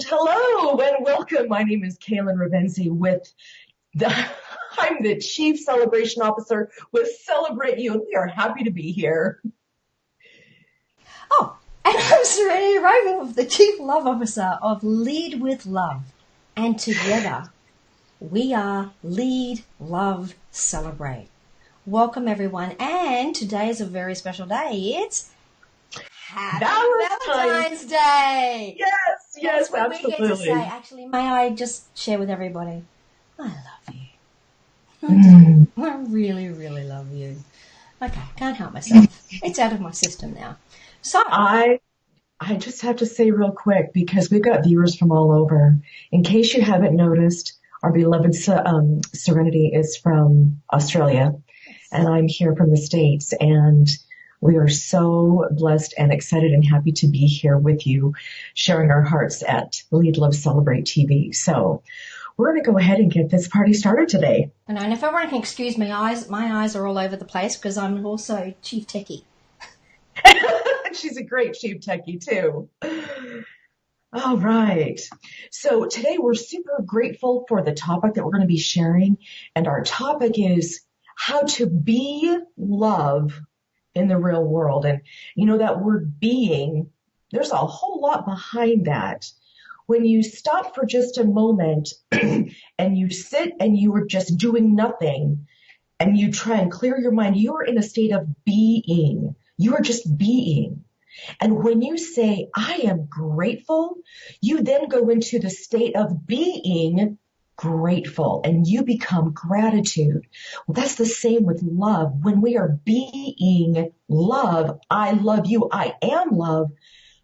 Hello and welcome. My name is Kaelen with the, I'm the Chief Celebration Officer with Celebrate You, and we are happy to be here. Oh, and I'm Serenity with the Chief Love Officer of Lead with Love. And together, we are Lead, Love, Celebrate. Welcome, everyone. And today is a very special day. It's Happy Valentine's Day. Yes, what absolutely. We get to say. Actually, may I just share with everybody, I love you. I really, really love you. Okay, can't help myself. It's out of my system now. So I just have to say real quick, because we've got viewers from all over. In case you haven't noticed, our beloved Serenity is from Australia, and I'm here from the States, and we are so blessed and excited and happy to be here with you, sharing our hearts at Lead, Love, Celebrate TV. So we're going to go ahead and get this party started today. And if everyone can excuse me, my eyes are all over the place because I'm also Chief Techie. She's a great Chief Techie too. All right. So today we're super grateful for the topic that we're going to be sharing. And our topic is how to be love in the real world. And you know, that word being, there's a whole lot behind that. When you stop for just a moment and you sit and you are just doing nothing and you try and clear your mind, you are in a state of being. You are just being. And when you say, I am grateful, you then go into the state of being grateful and you become gratitude. Well, that's the same with love. When we are being love, I love you, I am love,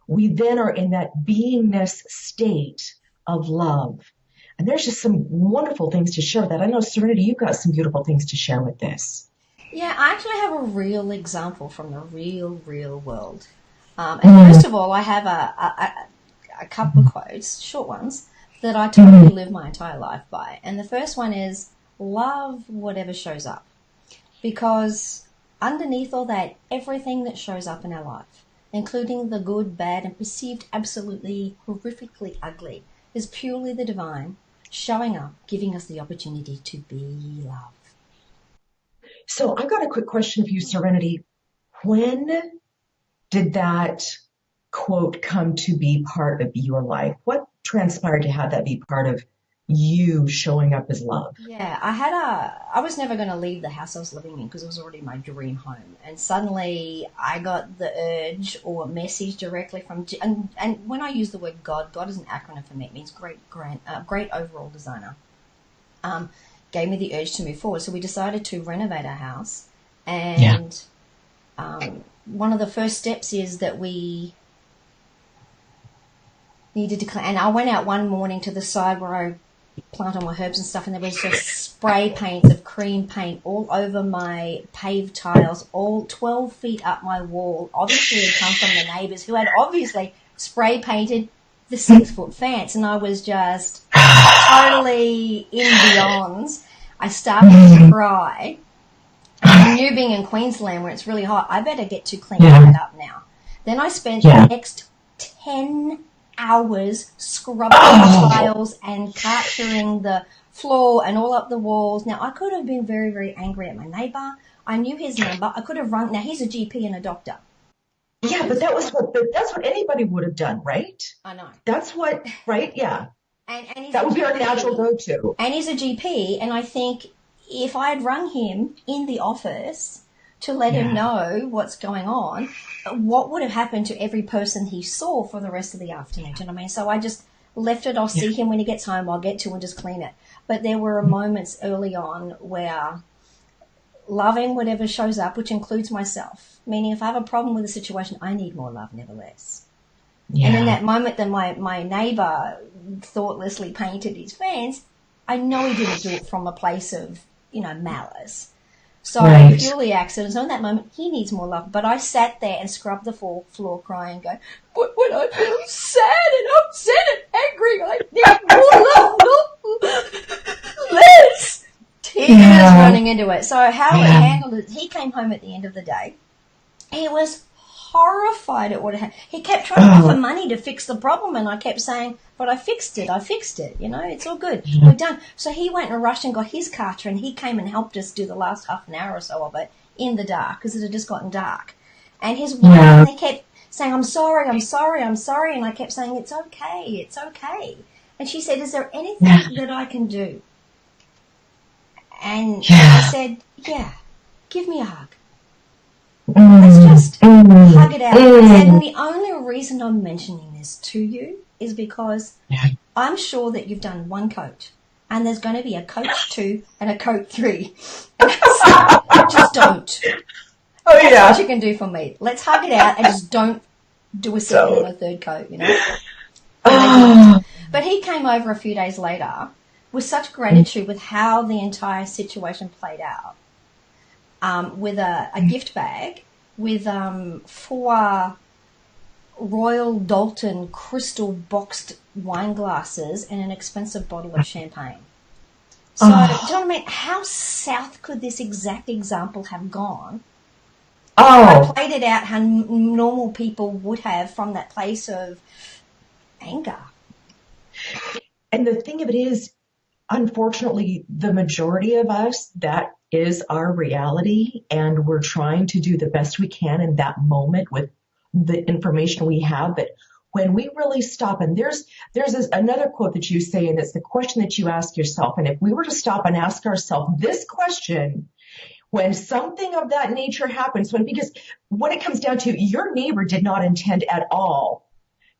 we then are in that beingness state of love. And there's just some wonderful things to share with that. I know, Serenity, you've got some beautiful things to share with this. Yeah, I actually have a real example from the real world. And first of all, I have a couple of quotes, short ones, that I totally live my entire life by. And the first one is, love whatever shows up. Because underneath all that, everything that shows up in our life, including the good, bad, and perceived absolutely horrifically ugly, is purely the divine showing up, giving us the opportunity to be love. So I've got a quick question for you, Serenity. When did that quote come to be part of your life? What transpired to have that be part of you showing up as love? Yeah, I was never going to leave the house I was living in because it was already my dream home. And suddenly I got the urge or message directly from, and when I use the word God, God is an acronym for me. It means great overall designer. Gave me the urge to move forward. So we decided to renovate our house. And one of the first steps is that we needed to clean. And I went out one morning to the side where I plant all my herbs and stuff, and there was just spray paints of cream paint all over my paved tiles, all 12 feet up my wall. Obviously it had come from the neighbours who had obviously spray painted the 6-foot fence, and I was just totally in beyonds. I started to cry. I knew being in Queensland where it's really hot, I better get to clean that up now. Then I spent the next 10 hours scrubbing the tiles and carpeting the floor and all up the walls. Now, I could have been very, very angry at my neighbour. I knew his number. I could have rung. Now, he's a GP and a doctor. Yeah, but that's what anybody would have done, right? I know. That's what, right? Yeah. And that would be our natural go-to. And he's a GP, and I think if I had rung him in the office to let him know what's going on, what would have happened to every person he saw for the rest of the afternoon? Do you know what I mean? So I just left it. I'll see him when he gets home. I'll get to and just clean it. But there were moments early on where loving whatever shows up, which includes myself, meaning if I have a problem with a situation, I need more love, never less. Yeah. And in that moment that my neighbour thoughtlessly painted his fence, I know he didn't do it from a place of, malice. So purely accident. So in that moment, he needs more love. But I sat there and scrubbed the floor crying, going, but when I feel sad and upset and angry, I need more love, not less. Tears running into it. So how it handled it, he came home at the end of the day. He was horrified at what had happened. He kept trying to offer money to fix the problem, and I kept saying, but I fixed it, it's all good, we're done. So he went and rushed and got his Carter, and he came and helped us do the last half an hour or so of it in the dark, because it had just gotten dark. And his wife, and they kept saying, I'm sorry, and I kept saying, it's okay. And she said, is there anything that I can do? And I said, give me a hug. Let's just hug it out. And the only reason I'm mentioning this to you is because I'm sure that you've done one coat, and there's going to be a coat 2 and a coat 3. Just don't. That's what you can do for me. Let's hug it out and just don't do a second and a third coat, But he came over a few days later with such gratitude with how the entire situation played out, with a gift bag with 4 Royal Dalton crystal boxed wine glasses and an expensive bottle of champagne. So, do you know what I mean? How south could this exact example have gone? I played it out how normal people would have from that place of anger. And the thing of it is, unfortunately, the majority of us, that is our reality, and we're trying to do the best we can in that moment with the information we have. But when we really stop, and there's another quote that you say, and it's the question that you ask yourself. And if we were to stop and ask ourselves this question, when something of that nature happens, because when it comes down to, your neighbor did not intend at all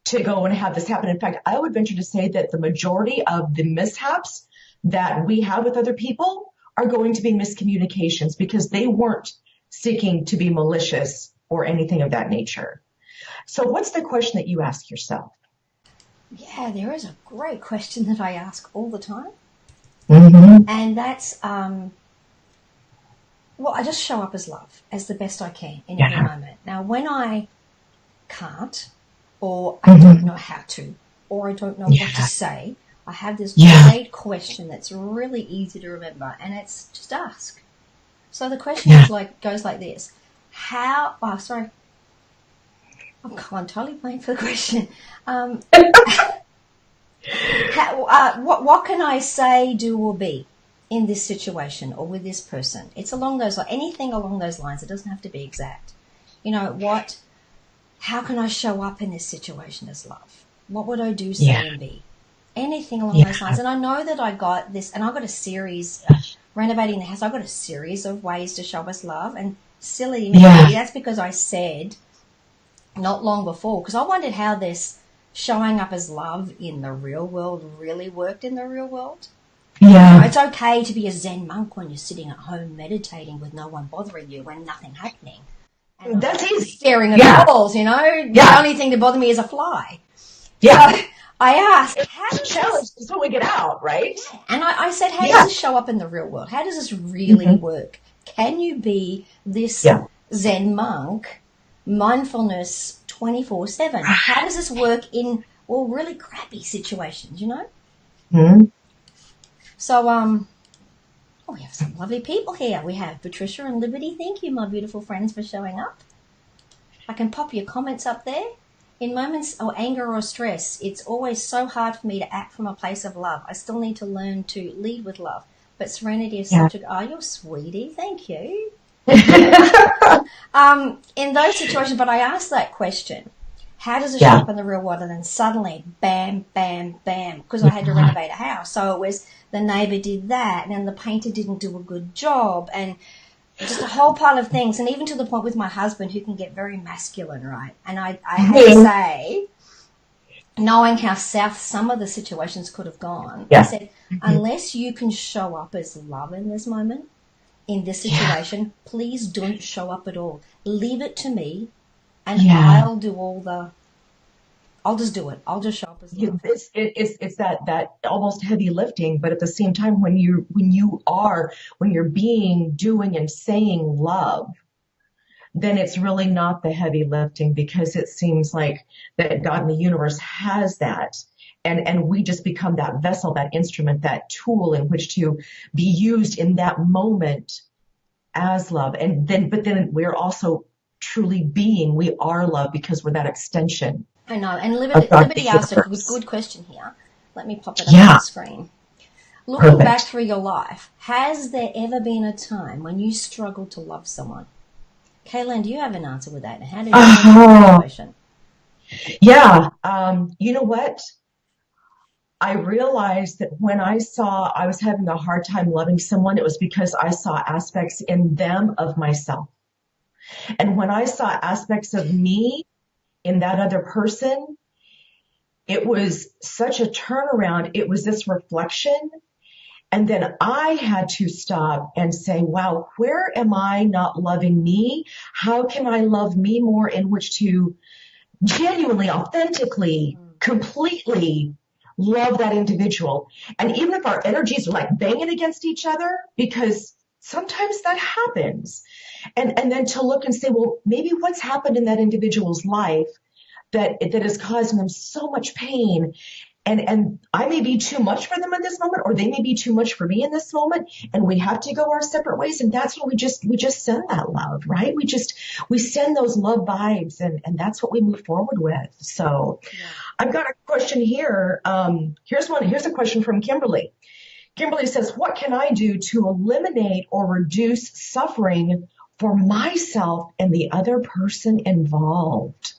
to go and have this happen. In fact, I would venture to say that the majority of the mishaps that we have with other people are going to be miscommunications, because they weren't seeking to be malicious or anything of that nature. So what's the question that you ask yourself? Yeah, there is a great question that I ask all the time. And that's, I just show up as love, as the best I can in every moment. Now, when I can't, or I don't know how to, or I don't know what to say, I have this great question that's really easy to remember, and it's just ask. So the question goes like this. I'm totally blank for the question. What can I say, do, or be in this situation or with this person? It's along those lines, anything along those lines. It doesn't have to be exact. How can I show up in this situation as love? What would I do, say, and be? Anything along those lines. And I know that I got this, and I got a series, renovating the house, I got a series of ways to show us love. And silly, that's because I said not long before, because I wondered how this showing up as love in the real world really worked in the real world. It's okay to be a Zen monk when you're sitting at home meditating with no one bothering you, when nothing happening. And that's easy. Staring at the walls, The only thing to bother me is a fly. So I asked, how does challenge is when we get out, right? And I said, how does this show up in the real world? How does this really work? Can you be this Zen monk, mindfulness 24/7? How does this work in really crappy situations, So, we have some lovely people here. We have Patricia and Liberty. Thank you, my beautiful friends, for showing up. I can pop your comments up there. In moments of anger or stress, it's always so hard for me to act from a place of love. I still need to learn to lead with love. But Serenity is such a... Oh, you're sweetie. Thank you. In those situations, but I asked that question, how does it show up in the real world? And then suddenly, bam, bam, bam, because I had to renovate a house. So it was the neighbour did that, and then the painter didn't do a good job, and just a whole pile of things. And even to the point with my husband, who can get very masculine, right? And I had to say, knowing how south some of the situations could have gone, I said, unless you can show up as love in this moment, in this situation, please don't show up at all. Leave it to me, and I'll do I'll just do it. I'll just show up as love. It's that almost heavy lifting, but at the same time, when you're doing and saying love, then it's really not the heavy lifting, because it seems like that God in the universe has that. And we just become that vessel, that instrument, that tool in which to be used in that moment as love. But then we're also truly being. We are love because we're that extension I know. And of God the Liberty asked a universe. good question here. Let me pop it up on the screen. Looking back Perfect. through your life, has there ever been a time when you struggled to love someone? Kaelen, do you have an answer with that? And how did you handle the situation? Yeah. You know what? I realized that when I saw I was having a hard time loving someone, it was because I saw aspects in them of myself. And when I saw aspects of me in that other person, it was such a turnaround. It was this reflection. And then I had to stop and say, wow, where am I not loving me? How can I love me more, in which to genuinely, authentically, completely love that individual? And even if our energies are like banging against each other, because sometimes that happens, and then to look and say, well, maybe what's happened in that individual's life that is causing them so much pain, and I may be too much for them in this moment, or they may be too much for me in this moment, and we have to go our separate ways. And that's when we just send that love, right? We send those love vibes, and that's what we move forward with. So I've got a question here. Here's a question from Kimberly. Kimberly says, what can I do to eliminate or reduce suffering for myself and the other person involved?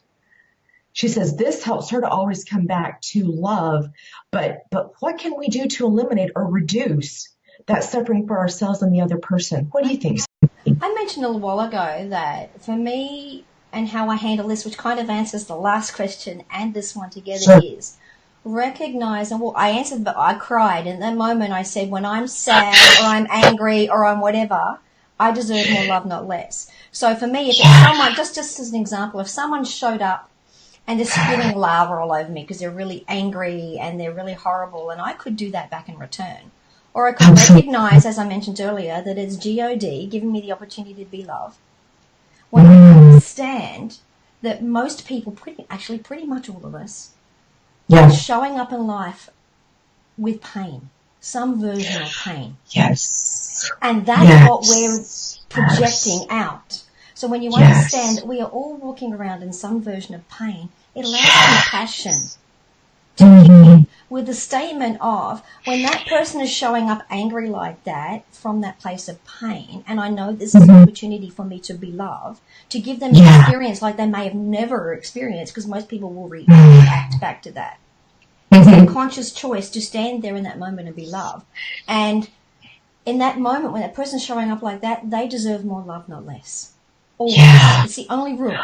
She says this helps her to always come back to love, but what can we do to eliminate or reduce that suffering for ourselves and the other person? What do you think? I mentioned a little while ago that for me and how I handle this, which kind of answers the last question and this one together, is recognize, and well, I answered, but I cried. In that moment, I said, when I'm sad or I'm angry or I'm whatever, I deserve more love, not less. So for me, if it's someone, just as an example, if someone showed up and just spilling lava all over me because they're really angry and they're really horrible, and I could do that back in return. Or I could recognize, as I mentioned earlier, that it's God giving me the opportunity to be loved. When I understand that most people, pretty much all of us, are showing up in life with pain, some version of pain. Yes. And that's what we're projecting out. So when you understand that we are all walking around in some version of pain, it allows compassion to kick in with the statement of, when that person is showing up angry like that from that place of pain, and I know this is an opportunity for me to be loved, to give them an experience like they may have never experienced, because most people will react back to that. It's a conscious choice to stand there in that moment and be loved. And in that moment, when that person's showing up like that, they deserve more love, not less. Always. It's the only rule.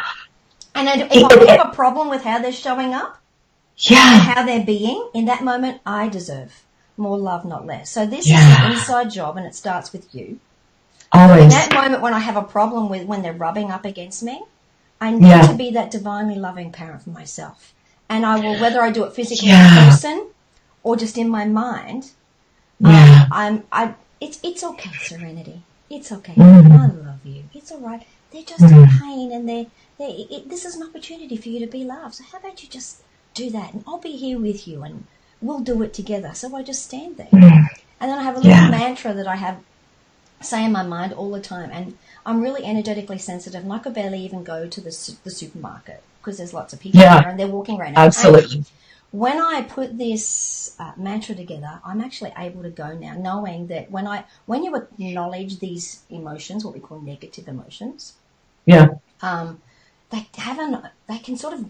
And if I have a problem with how they're showing up and how they're being, in that moment, I deserve more love, not less. So this is an inside job, and it starts with you. Always. In that moment when I have a problem with when they're rubbing up against me, I need to be that divinely loving parent for myself. And I will, whether I do it physically in person or just in my mind, it's okay, Serenity. It's okay. I love you. It's all right. They're just in pain, and this is an opportunity for you to be loved. So how about you just do that, and I'll be here with you, and we'll do it together. So I just stand there. And then I have a little mantra that I say in my mind all the time, and I'm really energetically sensitive, and I could barely even go to the supermarket because there's lots of people there, and they're walking around. Absolutely. And when I put this mantra together, I'm actually able to go now, knowing that when you acknowledge these emotions, what we call negative emotions, they can sort of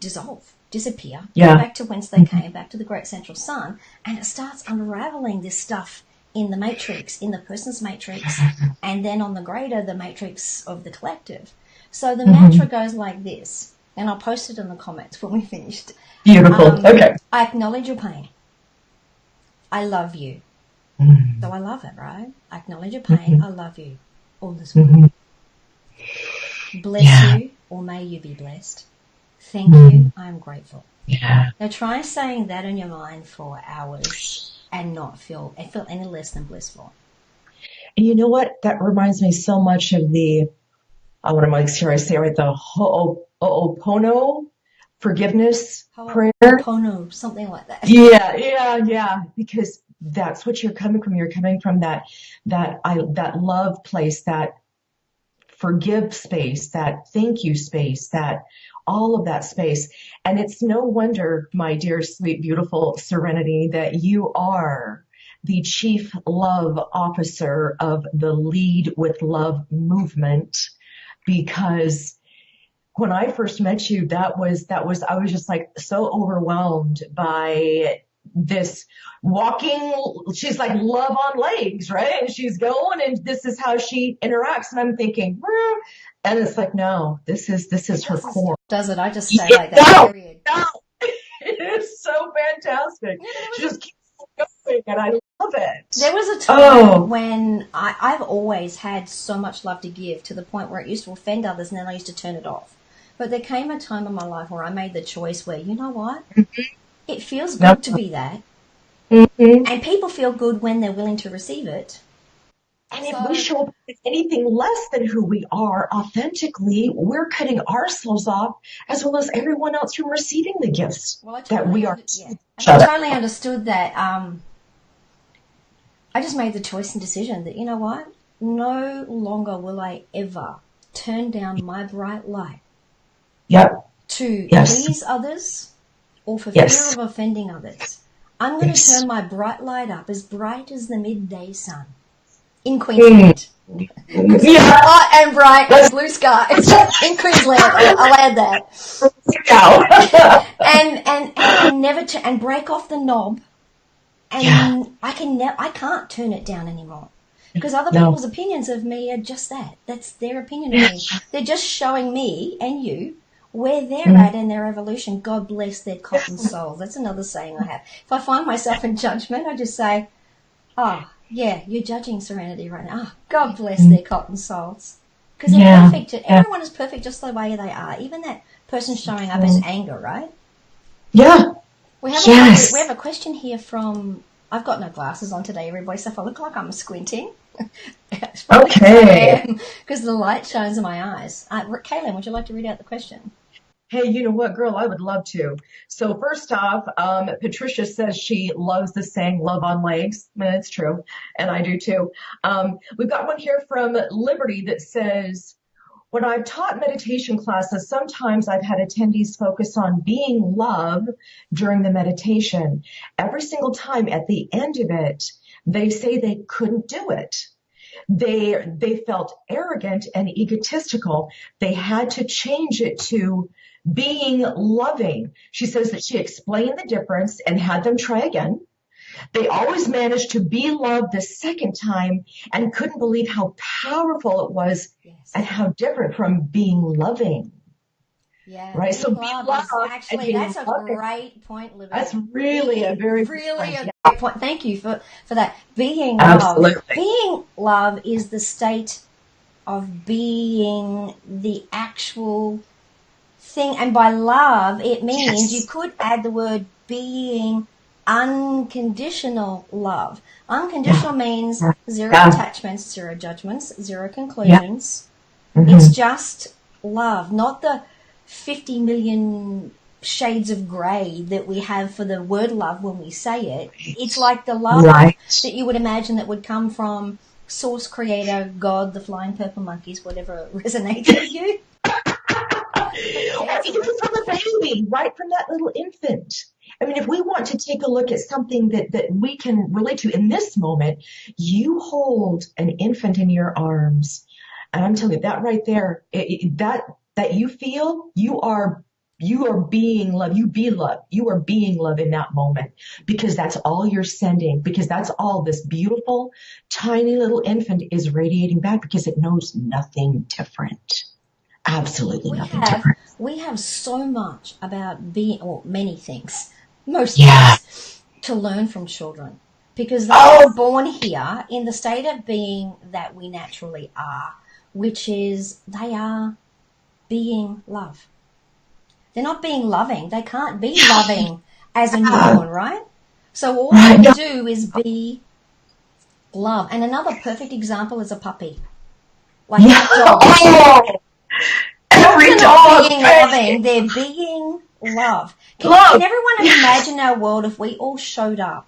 disappear, go back to whence they came, back to the great central sun, and it starts unraveling this stuff in the matrix, in the person's matrix, and then on the greater, the matrix of the collective. So the mantra goes like this, and I'll post it in the comments when we finished. Beautiful. Okay. I acknowledge your pain. I love you. So I love it, right? I acknowledge your pain. I love you. All is well. Bless you, or may you be blessed. Thank you. I am grateful. Now try saying that in your mind for hours and not feel any less than blissful. And you know what? That reminds me so much of the, I want to make sure I say it right, the Ho'opono forgiveness prayer. Ho'opono, something like that. Yeah. Because that's what you're coming from. You're coming from that love place, that forgive space, that thank you space, that all of that space. And it's no wonder, my dear, sweet, beautiful Serenity, that you are the chief love officer of the Lead with Love movement, because when I first met you, I was just like so overwhelmed by this walking, she's like love on legs, right? And she's going, and this is how she interacts. And I'm thinking, and it's like, no, this is her core. Does it? I just say like that, period. No. It is so fantastic. She just keeps going, and I love it. There was a time when I've always had so much love to give, to the point where it used to offend others, and then I used to turn it off. But there came a time in my life where I made the choice where, you know what? It feels good to be that. And people feel good when they're willing to receive it. And if we show up with anything less than who we are authentically, we're cutting ourselves off as well as everyone else from receiving the gifts that we are. Yeah. I totally understood that. I just made the choice and decision that, you know what? No longer will I ever turn down my bright light to please others or for fear of offending others. I'm going to turn my bright light up as bright as the midday sun in Queensland. Hot and bright as blue skies in Queensland. I'll add that. and never and break off the knob. And I can't turn it down anymore. Because other people's opinions of me are just that. That's their opinion of me. They're just showing me and you where they're at in their evolution. God bless their cotton souls. That's another saying I have. If I find myself in judgment, I just say, oh, yeah, you're judging Serenity right now. Oh, God bless their cotton souls. Because they're perfect. Everyone is perfect just the way they are. Even that person showing up in anger, right? Yeah. We have a question here from... I've got no glasses on today, everybody, so if I look like I'm squinting... Okay. Because the light shines in my eyes. Kaelen, would you like to read out the question? Hey, you know what, girl? I would love to. So first off, Patricia says she loves the saying "love on legs." I mean, it's true, and I do too. We've got one here from Liberty that says, when I've taught meditation classes, sometimes I've had attendees focus on being love during the meditation. Every single time at the end of it, they say they couldn't do it. They felt arrogant and egotistical. They had to change it to being loving. She says that she explained the difference and had them try again. They always managed to be loved the second time and couldn't believe how powerful it was and how different from being loving. Yeah, right. So being loved actually, that's a great point, Libby. That's really a very great point. Thank you for that. Being Absolutely. love. Being love is the state of being the actual thing, and by love it means you could add the word being unconditional love. Unconditional means zero attachments, zero judgments, zero conclusions. It's just love, not the 50 million shades of grey that we have for the word love when we say it. It's like the love that you would imagine that would come from source, creator, God, the flying purple monkeys, whatever resonates with you. Or even from a baby, right from that little infant. I mean, if we want to take a look at something that we can relate to in this moment, you hold an infant in your arms. And I'm telling you, that right there, that you feel, you are being love. You be love. You are being love in that moment, because that's all you're sending, because that's all this beautiful, tiny little infant is radiating back, because it knows nothing different. Absolutely nothing different. We have so much about being, or many things, most things, to learn from children, because they are born here in the state of being that we naturally are, which is they are being love. They're not being loving. They can't be loving as a newborn, right? So all they do is be love. And another perfect example is a puppy. Like a dog. Every dog. Being loving, they're being love. Can everyone imagine our world if we all showed up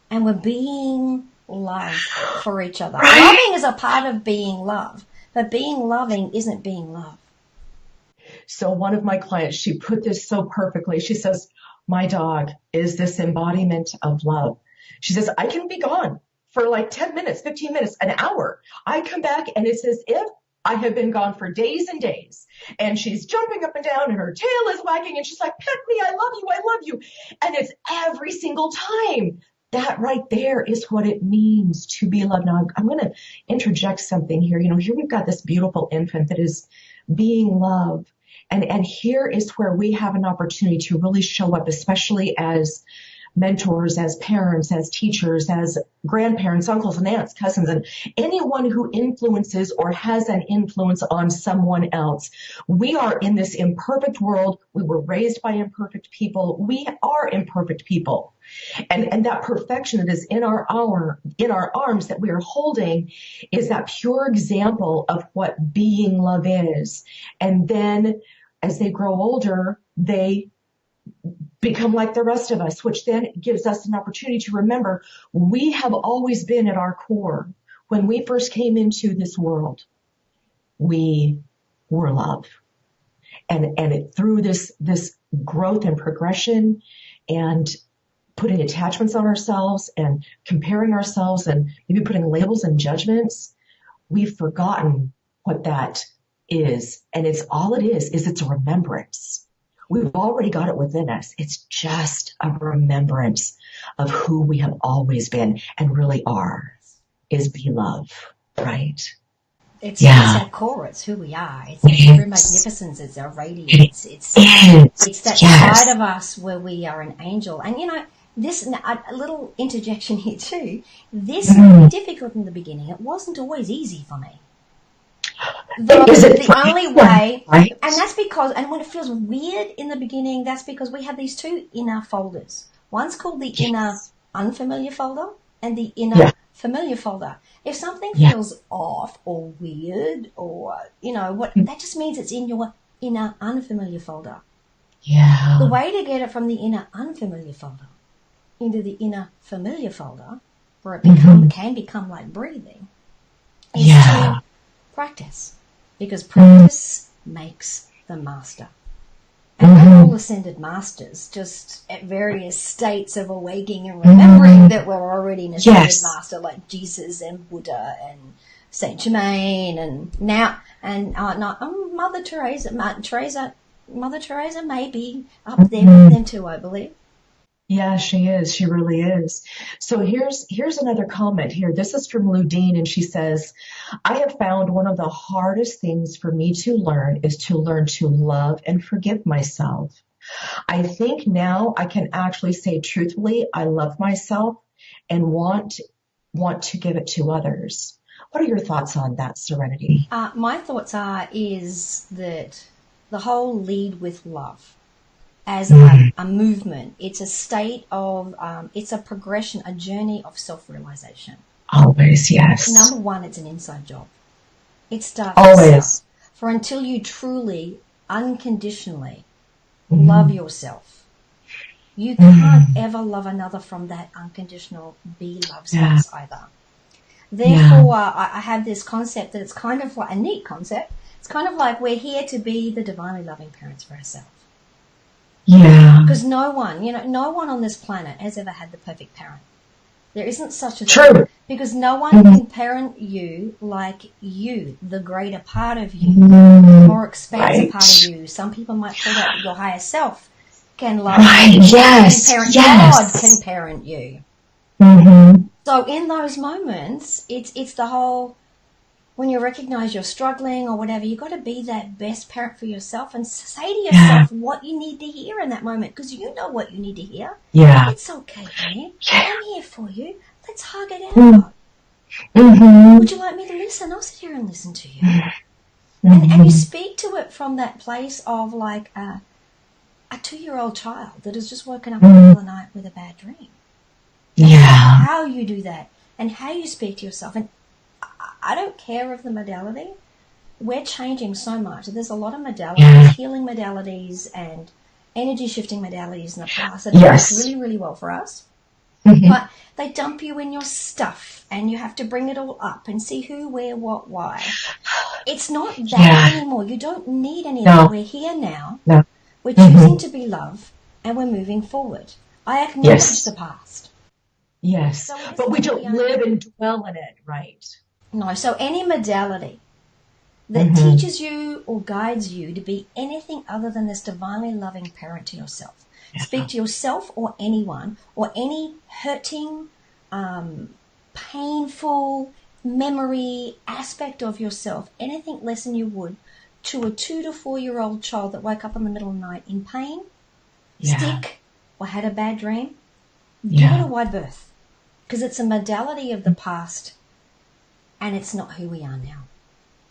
and were being love for each other? Loving is a part of being love. But being loving isn't being love. So one of my clients, she put this so perfectly. She says, my dog is this embodiment of love. She says, I can be gone for like 10 minutes, 15 minutes, an hour. I come back and it's as if I have been gone for days and days. And she's jumping up and down and her tail is wagging and she's like, pet me, I love you, I love you. And it's every single time. That right there is what it means to be loved. Now, I'm going to interject something here. Here we've got this beautiful infant that is being loved. And here is where we have an opportunity to really show up, especially as mentors, as parents, as teachers, as grandparents, uncles and aunts, cousins, and anyone who influences or has an influence on someone else. We are in this imperfect world. We were raised by imperfect people. We are imperfect people. And that perfection that is in our arms that we are holding is that pure example of what being love is. And then as they grow older, they become like the rest of us, which then gives us an opportunity to remember we have always been at our core. When we first came into this world, we were love. And through this growth and progression and putting attachments on ourselves and comparing ourselves and maybe putting labels and judgments, we've forgotten what that is. And it's it's a remembrance. We've already got it within us. It's just a remembrance of who we have always been and really are, is be love, right? It's our core. It's who we are. It's our true magnificence. It's our radiance. It's that side of us where we are an angel. And this, a little interjection here too, this is difficult in the beginning. It wasn't always easy for me. The only way, right? And that's because, and when it feels weird in the beginning, that's because we have these two inner folders. One's called the inner unfamiliar folder and the inner familiar folder. If something feels off or weird or, that just means it's in your inner unfamiliar folder. Yeah. The way to get it from the inner unfamiliar folder into the inner familiar folder, where it can become like breathing, is to practice. Because practice makes the master. And we're all ascended masters, just at various states of awakening and remembering that we're already an ascended master, like Jesus and Buddha and Saint Germain and now Mother Teresa. Mother Teresa may be up there with them too, I believe. Yeah, she is. She really is. So here's another comment here. This is from Ludine, and she says, I have found one of the hardest things for me to learn is to learn to love and forgive myself. I think now I can actually say truthfully, I love myself and want to give it to others. What are your thoughts on that, Serenity? My thoughts is that the whole lead with love as a movement. It's a state of, it's a progression, a journey of self-realization. Always, yes. Number one, it's an inside job. It starts always. For until you truly, unconditionally love yourself, you can't ever love another from that unconditional be love space either. Therefore, I have this concept that it's kind of like a neat concept. It's kind of like we're here to be the divinely loving parents for ourselves. Yeah. Because no one on this planet has ever had the perfect parent. There isn't such a thing. Because no one can parent you like you, the greater part of you, the more expansive part of you. Some people might call that your higher self can love you. God can parent you. So in those moments, it's the whole, when you recognize you're struggling or whatever, you've got to be that best parent for yourself and say to yourself what you need to hear in that moment, because you know what you need to hear. Yeah. It's okay, honey. I'm here for you. Let's hug it out. Would you like me to listen? I'll sit here and listen to you. And you speak to it from that place of like a 2-year-old child that has just woken up in the middle of the night with a bad dream. How you do that and how you speak to yourself. And I don't care of the modality. We're changing so much. There's a lot of modalities, healing modalities and energy shifting modalities in the past that have worked really, really well for us. But they dump you in your stuff and you have to bring it all up and see who, where, what, why. It's not that Yeah. anymore. You don't need any of No. that. We're here now. No. We're choosing to be love, and we're moving forward. I acknowledge Yes. the past. Yes. So it But we isn't don't really live and dwell in it, right? No, so any modality that teaches you or guides you to be anything other than this divinely loving parent to yourself. Speak to yourself or anyone or any hurting, painful memory aspect of yourself, anything less than you would to a 2 to 4 year old child that woke up in the middle of the night in pain, sick, or had a bad dream. Give it a wide berth because it's a modality of the past and it's not who we are now.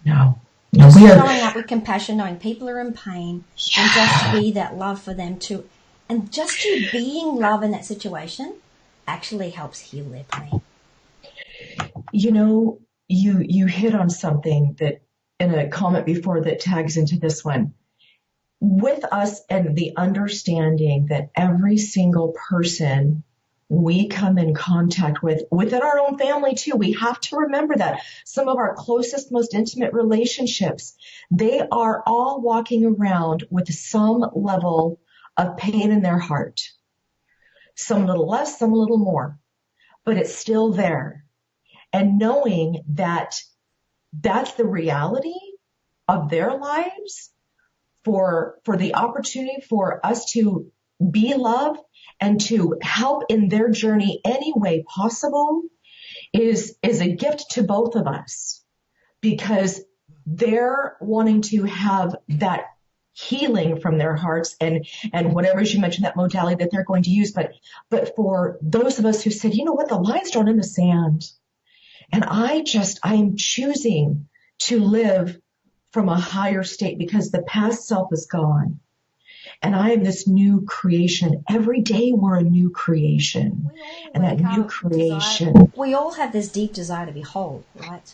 No. Just We are showing up with compassion, knowing people are in pain, and just be that love for them too. And just you being love in that situation actually helps heal their pain. You hit on something that in a comment before that tags into this one. With us and the understanding that every single person we come in contact with, within our own family too, we have to remember that some of our closest, most intimate relationships, they are all walking around with some level of pain in their heart. Some a little less, some a little more, but it's still there. And knowing that that's the reality of their lives, for the opportunity for us to be love and to help in their journey any way possible is a gift to both of us, because they're wanting to have that healing from their hearts and whatever, as you mentioned, that modality that they're going to use. But for those of us who said, you know what, the line's drawn in the sand, and I'm choosing to live from a higher state because the past self is gone. And I am this new creation. Every day we're a new creation. And that new creation. We all have this deep desire to be whole, right?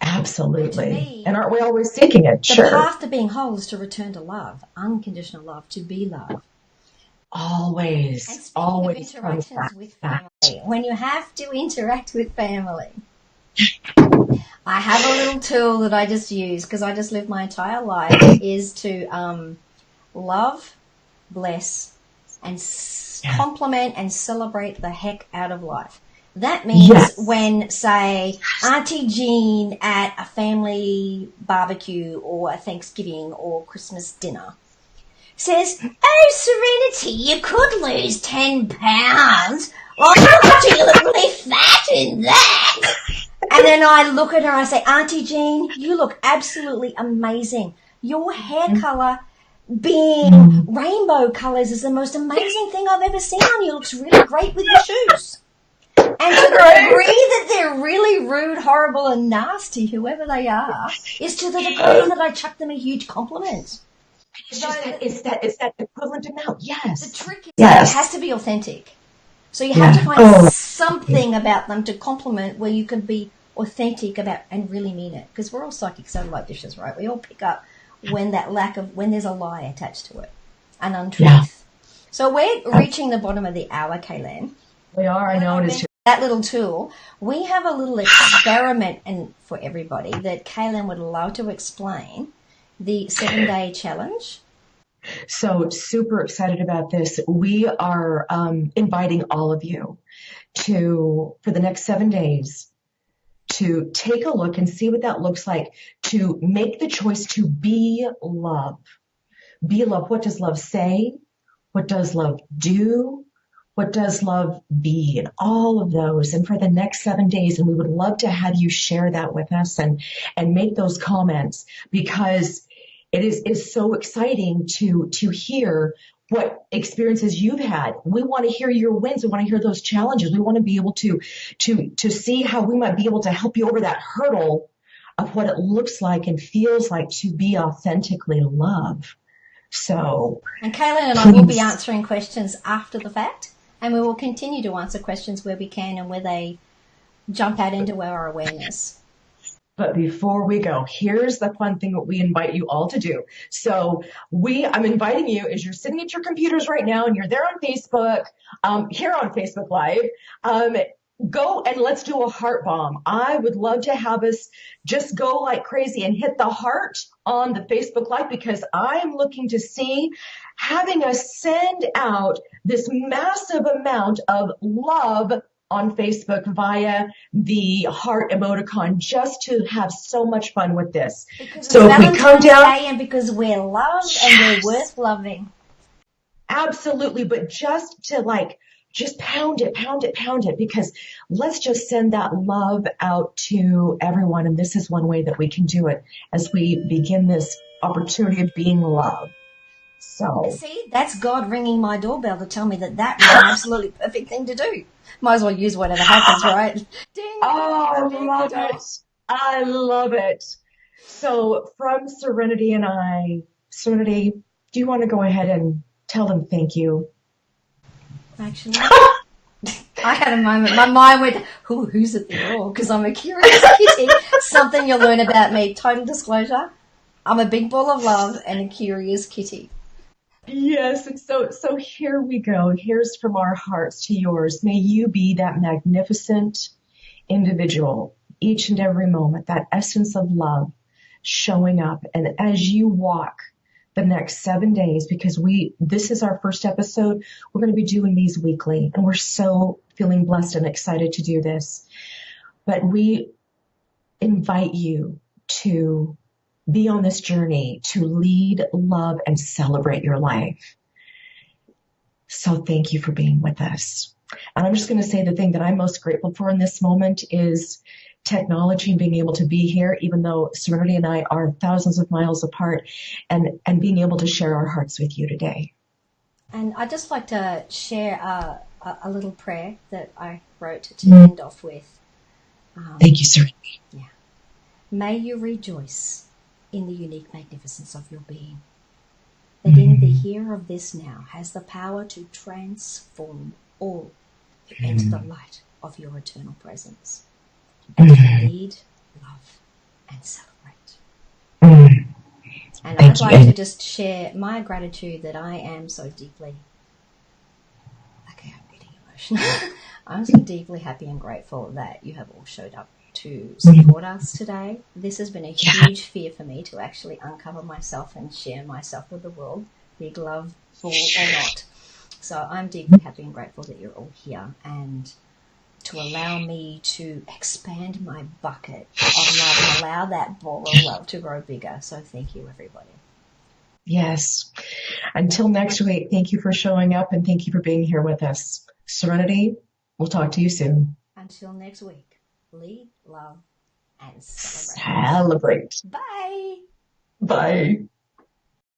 Absolutely. Me, and aren't we always seeking it? The path to being whole is to return to love, unconditional love, to be love. Always. And always of interactions with family. When you have to interact with family, I have a little tool that I just use because I just live my entire life is to love, bless, and compliment and celebrate the heck out of life. That means when, say, Auntie Jean at a family barbecue or a Thanksgiving or Christmas dinner says, "Oh, Serenity, you could lose 10 pounds. Oh, you look really fat in that." And then I look at her and I say, "Auntie Jean, you look absolutely amazing. Your hair colour being rainbow colours is the most amazing thing I've ever seen on you. It looks really great with your shoes." And to the degree that they're really rude, horrible, and nasty, whoever they are, is to the degree that I chuck them a huge compliment. It's that equivalent amount. Yes. The trick is that it has to be authentic. So you have to find something about them to compliment where you can be authentic about and really mean it. Because we're all psychic satellite dishes, right? We all pick up when there's a lie attached to it, an untruth. Yeah. So we're reaching the bottom of the hour, Kaelen. We are. I know it is. That little tool. We have a little experiment and for everybody that Kaelen would love to explain. The 7-day challenge. So super excited about this. We are inviting all of you for the next 7 days, to take a look and see what that looks like, to make the choice to be love. Be love. What does love say? What does love do? What does love be? And all of those. And for the next 7 days, and we would love to have you share that with us and make those comments, because it is so exciting to hear what experiences you've had. We want to hear your wins. We want to hear those challenges. We want to be able to see how we might be able to help you over that hurdle of what it looks like and feels like to be authentically love. So, and Kaelen and I will be answering questions after the fact, and we will continue to answer questions where we can and where they jump out into our awareness. But before we go, here's the fun thing that we invite you all to do. So I'm inviting you, as you're sitting at your computers right now and you're there on Facebook, here on Facebook Live, go and let's do a heart bomb. I would love to have us just go like crazy and hit the heart on the Facebook Live, because I am looking to see having us send out this massive amount of love on Facebook via the heart emoticon, just to have so much fun with this. Because So it's if we come Valentine's down, Day and because we're loved and we're worth loving. absolutely, but just to like, just pound it, pound it, pound it, because let's just send that love out to everyone. And this is one way that we can do it as we begin this opportunity of being loved. So, See, that's God ringing my doorbell to tell me that that was an absolutely perfect thing to do. Might as well use whatever happens, right? Ding, oh, I ding, love ding, it. I love it. So from Serenity and I, Serenity, do you want to go ahead and tell them thank you? Actually, I had a moment. My mind went, who's at the door? Because I'm a curious kitty. Something you'll learn about me. Total disclosure. I'm a big ball of love and a curious kitty. Yes, and so here we go. Here's from our hearts to yours. May you be that magnificent individual each and every moment, that essence of love showing up. And as you walk the next 7 days, because this is our first episode, we're going to be doing these weekly, and we're so feeling blessed and excited to do this. But we invite you to be on this journey to lead, love, and celebrate your life. So thank you for being with us. And I'm just going to say the thing that I'm most grateful for in this moment is technology and being able to be here, even though Serenity and I are thousands of miles apart, and being able to share our hearts with you today. And I'd just like to share a little prayer that I wrote to end off with. Thank you, Serenity. Yeah. May you rejoice in the unique magnificence of your being, that in the here of this now has the power to transform all who enter the light of your eternal presence, and to lead, love, and celebrate. And I'd like to just share my gratitude that I am so deeply, okay, I'm getting emotional. I'm so deeply happy and grateful that you have all showed up to support us today. This has been a huge fear for me, to actually uncover myself and share myself with the world, big love, ball or not. So I'm deeply happy and grateful that you're all here, and to allow me to expand my bucket of love and allow that ball of love to grow bigger. So thank you, everybody. Yes. Until next week, thank you for showing up, and thank you for being here with us. Serenity, we'll talk to you soon. Until next week, lead, love, and celebrate. Celebrate. Bye. Bye.